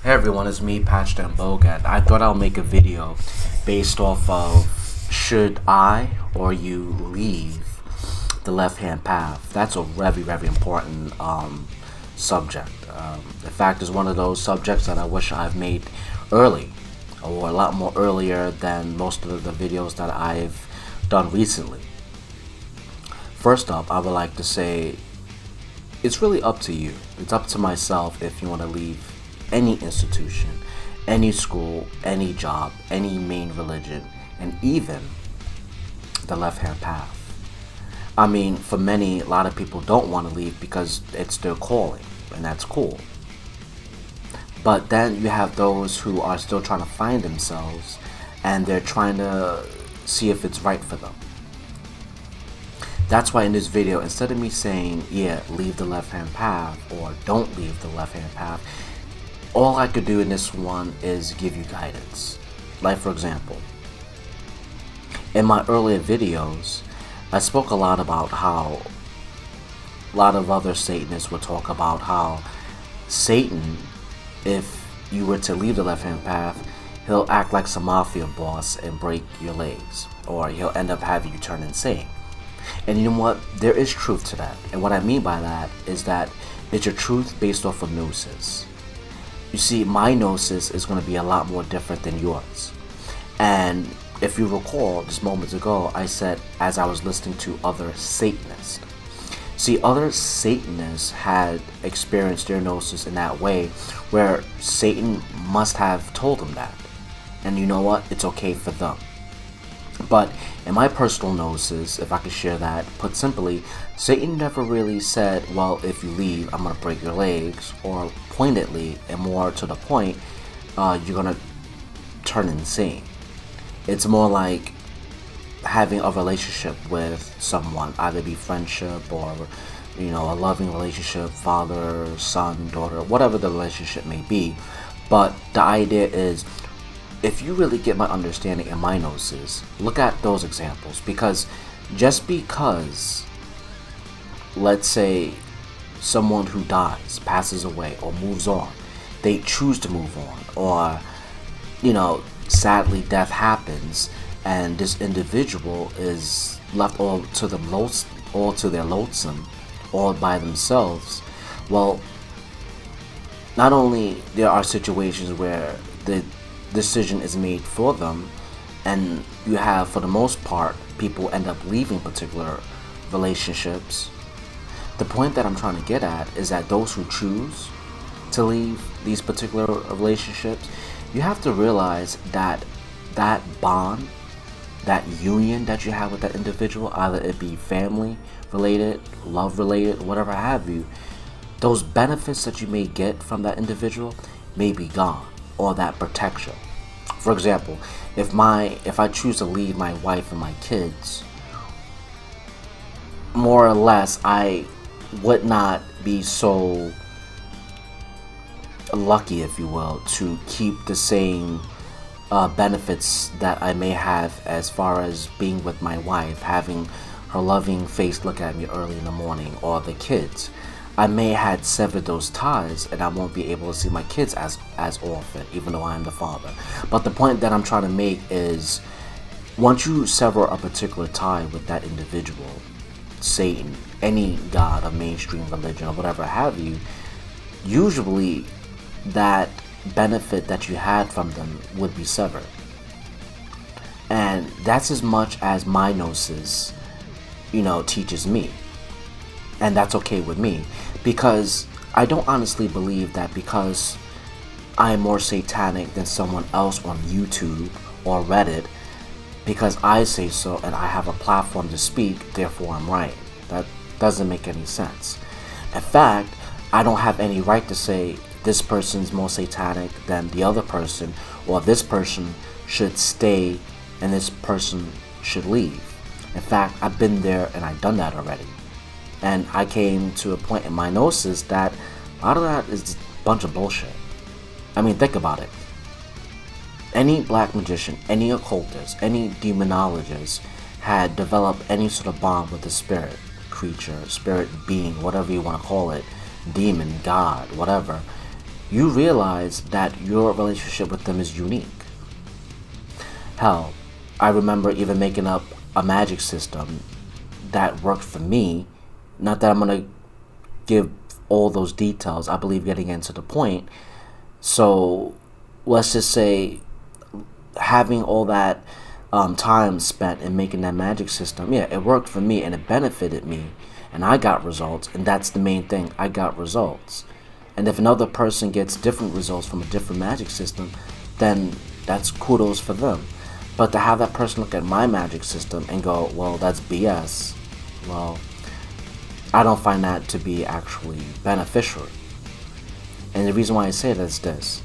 Hey everyone, it's me, Patched and Bogat. I thought I'll make a video based off of should I or you leave the left hand path. That's a very important subject. In fact, it's one of those subjects that I wish I've made early or a lot more earlier than most of the videos that I've done recently. First up, I would like to say it's really up to you. It's up to myself if you want to leave any institution, any school, any job, any main religion, and even the left hand path. I mean, for many, a lot of people don't want to leave because it's their calling, and that's cool. But then you have those who are still trying to find themselves and they're trying to see if it's right for them. That's why in this video, instead of me saying, yeah, leave the left hand path or don't leave the left hand path, all I could do in this one is give you guidance. Like, for example, in my earlier videos, I spoke a lot about how a lot of other Satanists would talk about how Satan, if you were to leave the left hand path, he'll act like some mafia boss and break your legs, or he'll end up having you turn insane. And you know what? There is truth to that. And what I mean by that is that it's a truth based off of Gnosis. You see, my Gnosis is going to be a lot more different than yours. And if you recall, just moments ago, I said as I was listening to other Satanists. See, other Satanists had experienced their Gnosis in that way where Satan must have told them that. And you know what? It's okay for them. But in my personal Gnosis, if I could share that, put simply, Satan never really said, well, if you leave, I'm going to break your legs, or pointedly and more to the point, you're going to turn insane. It's more like having a relationship with someone, either be friendship or, a loving relationship, father, son, daughter, whatever the relationship may be. But the idea is, if you really get my understanding and my Gnosis, look at those examples. Because just because, let's say, someone who dies, passes away, or moves on, they choose to move on, or, sadly death happens, and this individual is left all to their lonesome, all by themselves. Well, not only there are situations where the decision is made for them, and you have, for the most part, people end up leaving particular relationships. The point that I'm trying to get at is that those who choose to leave these particular relationships, you have to realize that that bond, that union that you have with that individual, either it be family related, love related, whatever have you, those benefits that you may get from that individual may be gone, or that protection. For example, if I choose to leave my wife and my kids, more or less I would not be so lucky, if you will, to keep the same benefits that I may have as far as being with my wife, having her loving face look at me early in the morning, or the kids. I may had severed those ties and I won't be able to see my kids as often, even though I am the father. But the point that I'm trying to make is, once you sever a particular tie with that individual, Satan, any god of mainstream religion or whatever have you, usually that benefit that you had from them would be severed. And that's as much as my Gnosis, teaches me. And that's okay with me, because I don't honestly believe that because I am more satanic than someone else on YouTube or Reddit, because I say so and I have a platform to speak, therefore I'm right. That doesn't make any sense. In fact, I don't have any right to say this person's more satanic than the other person, or this person should stay and this person should leave. In fact, I've been there and I've done that already. And I came to a point in my Gnosis that a lot of that is a bunch of bullshit. I mean, think about it. Any black magician, any occultist, any demonologist had developed any sort of bond with the spirit creature, spirit being, whatever you want to call it, demon, god, whatever. you realize that your relationship with them is unique. Hell, I remember even making up a magic system that worked for me. Not that I'm going to give all those details, I believe getting into the point. So let's just say having all that time spent in making that magic system, yeah, it worked for me and it benefited me, and I got results, and that's the main thing. I got results. And if another person gets different results from a different magic system, then that's kudos for them. But to have that person look at my magic system and go, well, that's BS, well, I don't find that to be actually beneficial. And the reason why I say that is this.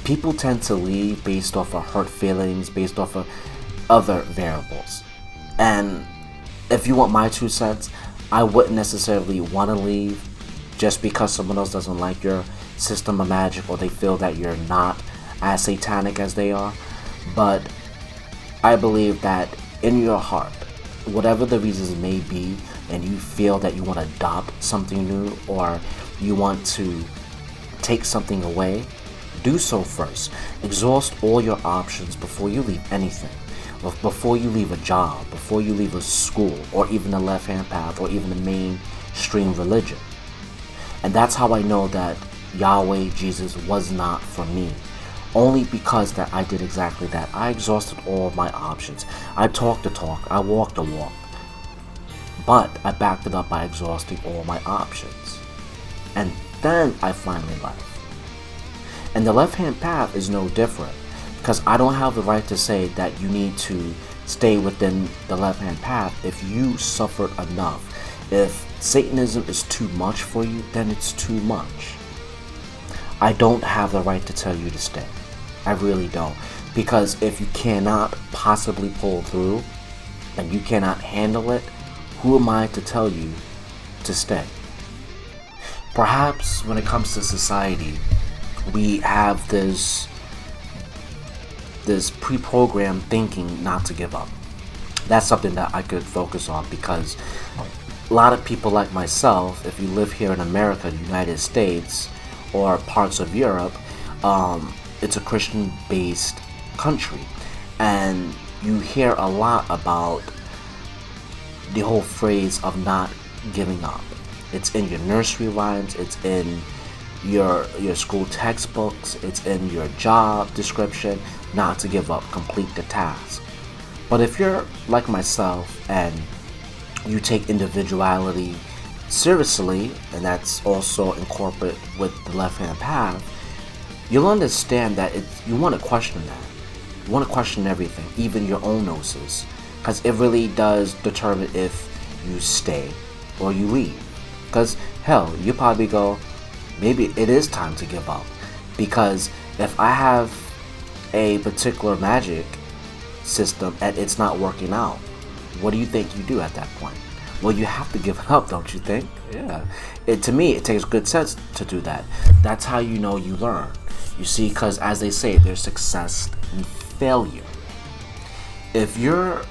People tend to leave based off of hurt feelings, based off of other variables. And if you want my 2 cents, I wouldn't necessarily want to leave just because someone else doesn't like your system of magic, or they feel that you're not as satanic as they are. But I believe that in your heart, whatever the reasons may be, and you feel that you want to adopt something new, or you want to take something away, do so first. Exhaust all your options before you leave anything. Before you leave a job, before you leave a school, or even the left-hand path, or even the mainstream religion. And that's how I know that Yahweh, Jesus, was not for me. Only because that I did exactly that. I exhausted all of my options. I talked the talk, I walked the walk. But I backed it up by exhausting all my options. And then I finally left. And the left-hand path is no different, because I don't have the right to say that you need to stay within the left-hand path if you suffered enough. If Satanism is too much for you, then it's too much. I don't have the right to tell you to stay. I really don't. Because if you cannot possibly pull through and you cannot handle it, who am I to tell you to stay? Perhaps when it comes to society, we have this pre-programmed thinking not to give up. That's something that I could focus on, because a lot of people like myself, if you live here in America, the United States, or parts of Europe, it's a Christian-based country, and you hear a lot about the whole phrase of not giving up. It's in your nursery rhymes, it's in your school textbooks, it's in your job description, not to give up, complete the task. But if you're like myself and you take individuality seriously, and that's also incorporated with the left-hand path, you'll understand that you want to question that. You want to question everything, even your own Gnosis, because it really does determine if you stay or you leave. Because hell, you probably go, maybe it is time to give up, because if I have a particular magic system and it's not working out, what do you think you do at that point? Well, you have to give it up, don't you think? Yeah. To me, it takes good sense to do that. That's how you know you learn. You see, because as they say, there's success in failure. If you're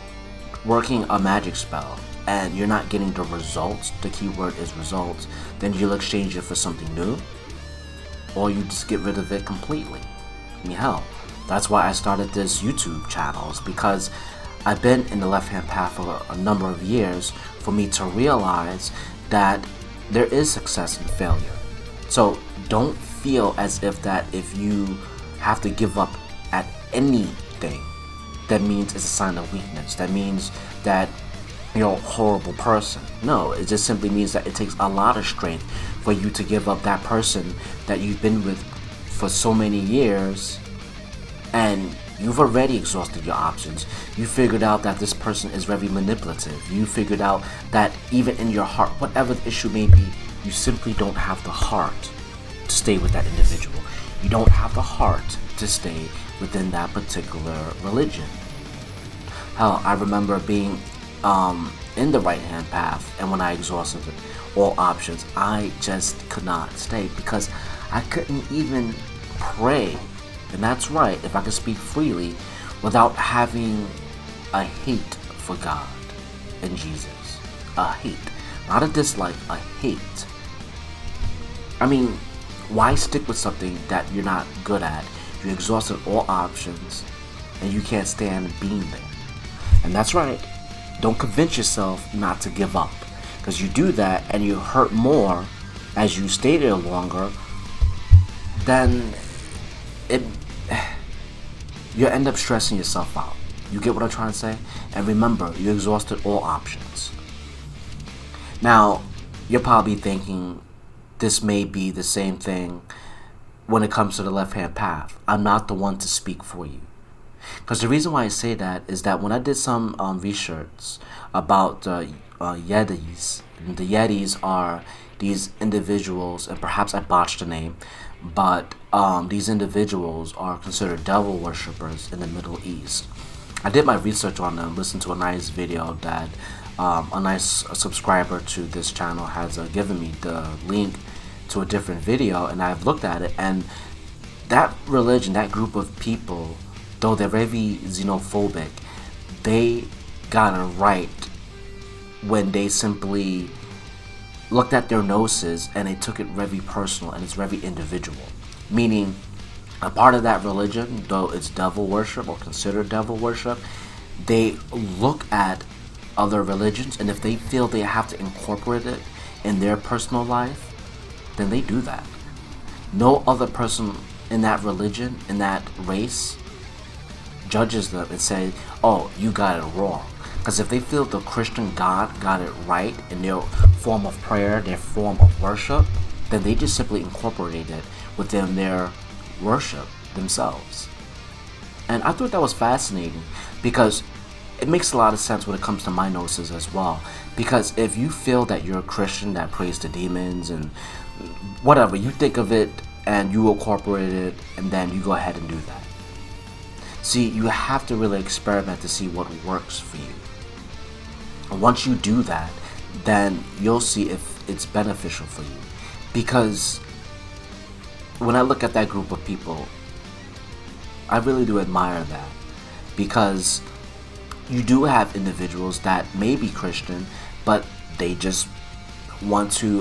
working a magic spell and you're not getting the results, the keyword is results, then you'll exchange it for something new, or you just get rid of it completely. I mean, hell, that's why I started this YouTube channel, is because I've been in the left-hand path for a number of years for me to realize that there is success in failure. So don't feel as if you have to give up at anything, that means it's a sign of weakness. That means that you're a horrible person. No, it just simply means that it takes a lot of strength for you to give up that person that you've been with for so many years, and you've already exhausted your options. You figured out that this person is very manipulative. You figured out that even in your heart, whatever the issue may be, you simply don't have the heart to stay with that individual. You don't have the heart to stay within that particular religion. Hell, I remember being in the right-hand path, and when I exhausted all options, I just could not stay, because I couldn't even pray. And that's right, if I could speak freely without having a hate for God and Jesus. A hate. Not a dislike, a hate. I mean, Why stick with something that you're not good at? You exhausted all options and you can't stand being there. And that's right. Don't convince yourself not to give up, because you do that and you hurt more as you stay there longer. Then you end up stressing yourself out. You get what I'm trying to say? And remember, you exhausted all options. Now, you're probably thinking this may be the same thing when it comes to the left-hand path. I'm not the one to speak for you. Because the reason why I say that is that when I did some research about Yetis, the Yetis are these individuals, and perhaps I botched the name, but these individuals are considered devil worshippers in the Middle East. I did my research on them, listened to a nice video that a nice subscriber to this channel has given me the link to a different video, and I've looked at it, and that religion, that group of people, though they're very xenophobic, they got it right when they simply looked at their Gnosis and they took it very personal and it's very individual. Meaning, a part of that religion, though it's devil worship or considered devil worship, they look at other religions, and if they feel they have to incorporate it in their personal life, then they do that. No other person in that religion, in that race, judges them and say, oh, you got it wrong. Because if they feel the Christian God got it right in their form of prayer, their form of worship, then they just simply incorporate it within their worship themselves. And I thought that was fascinating, because it makes a lot of sense when it comes to my Gnosis as well. Because if you feel that you're a Christian that prays to demons and whatever, you think of it and you incorporate it, and then you go ahead and do that. See, you have to really experiment to see what works for you. And once you do that, then you'll see if it's beneficial for you. Because when I look at that group of people, I really do admire that. Because you do have individuals that may be Christian, but they just want to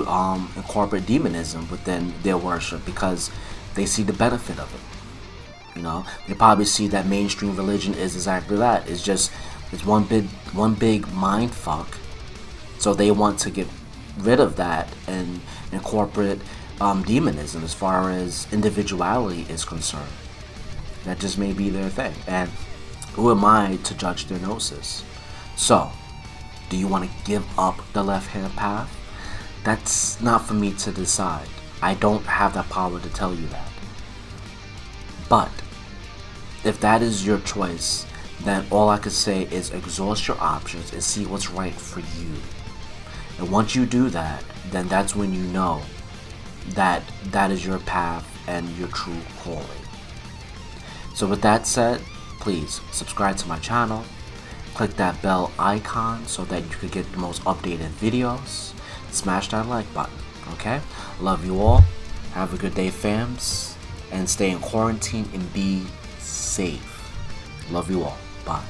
incorporate demonism within their worship because they see the benefit of it. You know, they probably see that mainstream religion is exactly that. It's one big mind fuck. So they want to get rid of that and incorporate demonism as far as individuality is concerned. That just may be their thing. And who am I to judge their Gnosis? So, do you want to give up the left-hand path? That's not for me to decide. I don't have that power to tell you that. But if that is your choice, then all I can say is exhaust your options and see what's right for you. And once you do that, then that's when you know that that is your path and your true calling. So with that said, please subscribe to my channel, click that bell icon so that you can get the most updated videos, smash that like button, okay? Love you all, have a good day fams, and stay in quarantine and be safe. Love you all, bye.